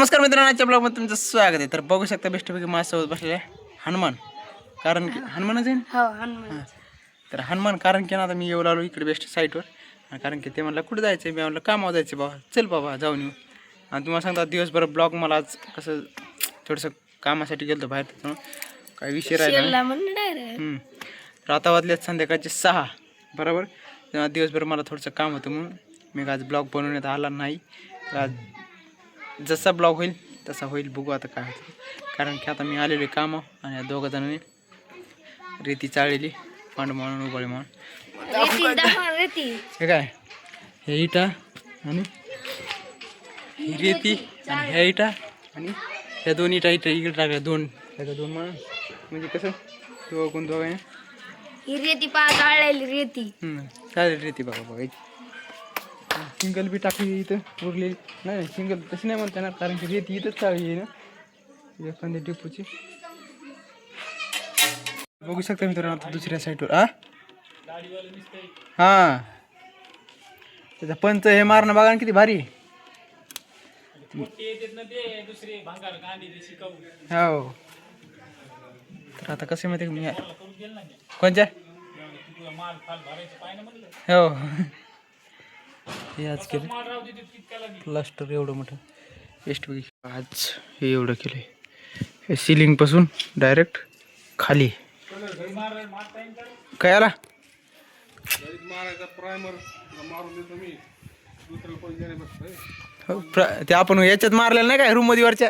नमस्कार मित्रांनो, आजच्या ब्लॉगमध्ये तुमचं स्वागत आहे. तर बघू शकता बेस्टपैकी माझ्यासोबत बसलेले हनुमान. कारण की हनुमानच आहे ना. हनुमान. तर हनुमान कारण की ना आता मी येऊ लागलो इकडे बेस्ट साईटवर. कारण की ते म्हणलं कुठं जायचं, मी म्हणलं कामावर जायचं बाबा, चल बाबा जाऊन येऊ. आणि तुम्हाला सांगता दिवसभर ब्लॉग मला आज कसं थोडंसं कामासाठी गेलो बाहेर, त्याच्यामुळं काय विषय राहिला नाही. तर आता वाजलेत संध्याकाळचे 6 बरोबर. तेव्हा दिवसभर मला थोडंसं काम होतं म्हणून मी आज ब्लॉग बनवण्यात आला नाही. तर आज जसा ब्लॉग होईल तसा होईल, बघू आता काय होतं. कारण की आता मी आलेले कामं आणि या दोघं जणांनी रेती चाळलेली, पांड म्हणून उबळे म्हणून हे काय, हे इटा आणि ही रेती आणि ह्या इटा आणि ह्या दोन इटा इकडे टाकल्या, दोन म्हणून म्हणजे कसं दोघं ही रेती चाळलेली रेती. चालेल रेती बघा सिंगल बी टाकली इथं उरलेली नाही, सिंगल तशी नाही म्हणता येणार कारण की रेती इथंच चाळली आहे ना एखाद्या डेपूची. बघू शकता मित्रांनो आता दुसऱ्या साईडवर हां त्याचा पंच हे मारणं बघा ना किती भारी. हो तर आता कसं माहिती मी कोणत्या हो हे आज केलं प्लास्टर एवढं मोठं बेस्ट बघी. आज हे एवढं केलं हे सिलिंगपासून डायरेक्ट खाली काय आला ते आपण याच्यात मारलेलं नाही काय रूम मध्ये वरच्या.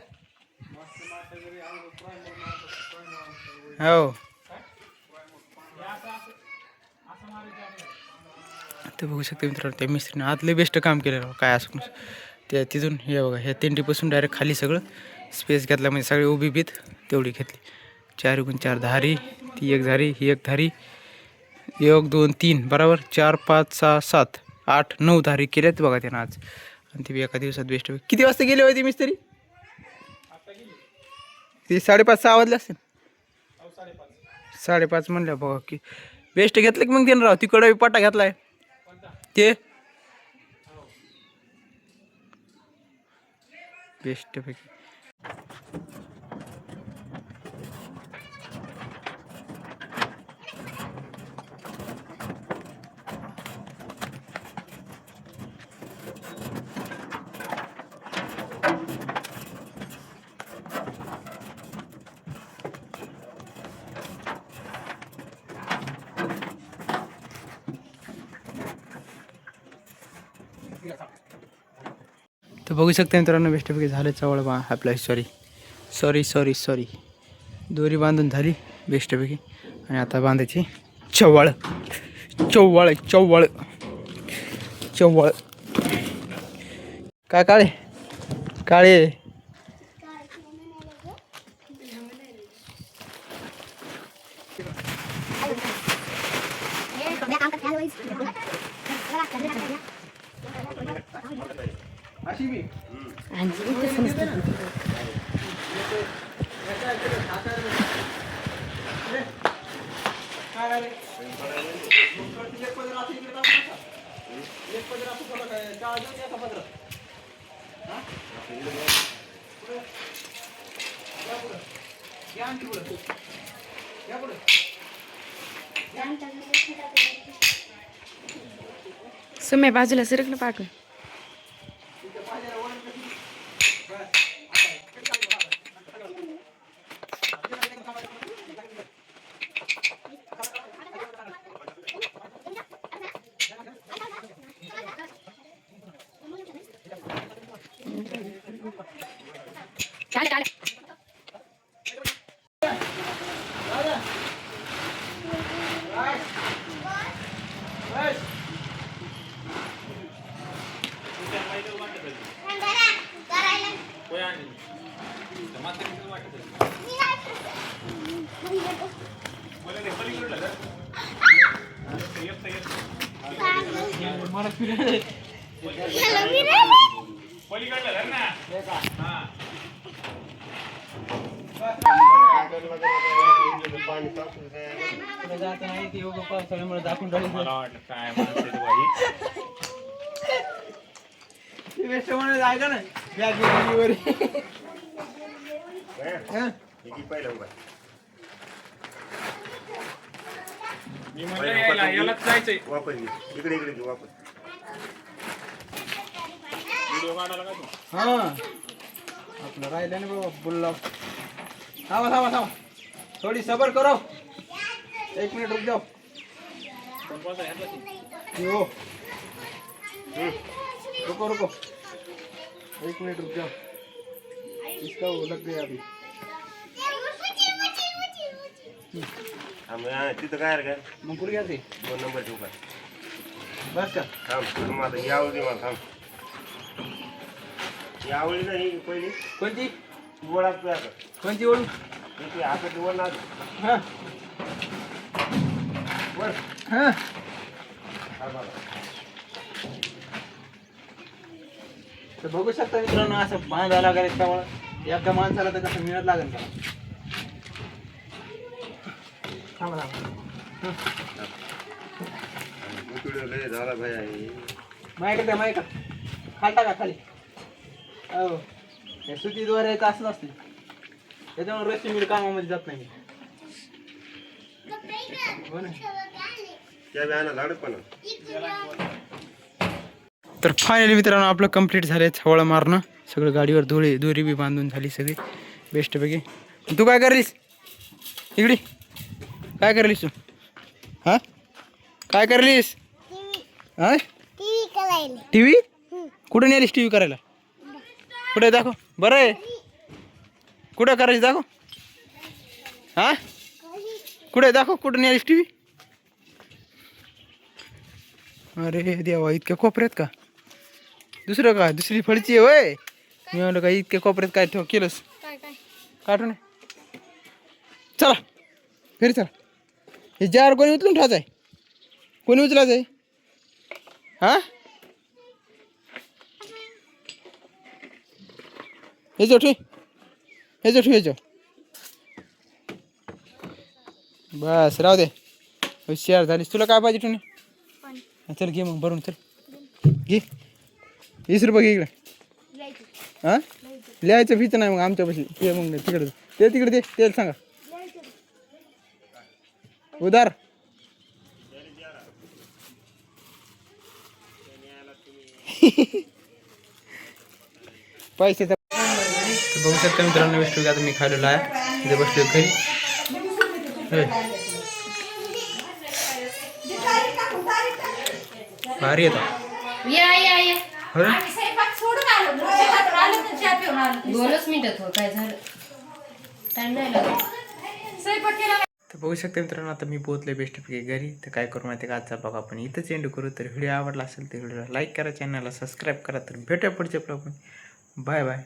हो ते बघू शकते मित्रांनो त्या मिस्त्रीने आतले बेस्ट काम केलं काय असं त्या तिथून हे बघा ह्या तेंडीपासून डायरेक्ट खाली सगळं स्पेस घेतला म्हणजे सगळी उभी बीत तेवढी घेतली. 4x4 धारी, ती एक धारी, ही एक धारी, 1 2 3 बरोबर 4 5 6 7 8 9 धारी केल्यात बघा त्यानं आज. आणि ती एका दिवसात बेस्ट. किती वाजता गेले होते मिस्त्री? ती 5:30 6 वाजले असतील. 5:30 म्हणल्या बघा की बेस्ट घेतलं की मग त्यानं राव तिकडं पट्टा घेतलाय ते बेस्ट पैकी. तर बघू शकता मित्रांनो बेस्टपैकी झालं चवळ आपल्या सॉरी दोरी बांधून झाली बेस्टपैकी. आणि आता बांधायची चवळ काय काळे अशी बी सुम्या बाजूला सरकलं पाठवून पावसाळ्यामुळे दाखवून जायचं ना. बॅग वर वापस इकडे इकडे वापस हा आपलं राहिलं ना बाबा बुल्ला थांबा थांबा थांबा थोडी सबर करो 1 मिनिट रुक जाओ हो रुको रुको 1 मिनिट रुक जाओ इसका वो लग गया अभी तिथं काय काय मग पुढे घ्या ते 2 नंबर ठेवू का बस का थांब मला यावळी मला थांब यावळी नाही पहिली कोणती गोळा कोणती ओळू हातात वर ना हा वर हा तर बघू शकता मित्रांनो असं बांधायला लागेल त्यामुळे एका माणसाला तर कसं मिळत लागेल का थांबा थांबा लय झाला भाई मायकडे द्या मायका खाली टाका खाली हो हे सुतीद्वारे यायचं असं असते त्याच्यामुळे रस्ते मी कामामध्ये जात नाही हो ना त्या बियाणं झाड पण तर फायनली मित्रांनो आपलं कंप्लीट झालं छवळ मारणं सगळं गाडीवर दोरी बी बांधून झाली सगळी बेस्टपैकी तू काय करलीस इकडे काय करलीस तू हां काय करलीस हां टी व्ही कुठं नेलीस टी व्ही करायला कुठे दाखव बरं आहे कुठं करायची दाखव हां कुठे दाखव कुठं नेलीस टी व्ही अरे देवा इतक्या कोपऱ्यात का दुसरं का दुसरी फळची आहे होय मी म्हणलं का इतक्या कोपऱ्यात काय ठेव केलंस काढू नये चला घरी चला हे जार कोणी उचलून ठेवायचं आहे कोणी उचलायचं आहे हां ह्याच्यावर ठेव ह्याच्यावर बस राहू दे हुशार झालीस तुला काय पाहिजे टुने चल घे मग भरून चल घे 20 रुपये घे इकडे हां लिहायचं फीच नाही मग आमच्यापाशी ते मग तिकडे ते तेल सांगा उधार पैसे बघू शकता मित्रांनो वेस्ट आता मी खाल्लेलो आहे तिथे बसलो घरी भारी येतात दोनच मिनिटात हो काय झालं टाइम नाही लागला तर बघू शकता मित्रांनो आता मी पोहोचले बेस्टपैकी घरी तर काय करू माहिती का आजचा ब्लॉग आपण इथंच एंड करू तर व्हिडिओ आवडला असेल तर व्हिडिओला लाईक करा चॅनलला सबस्क्राईब करा तर भेटूया पुढच्या ब्लॉग बाय बाय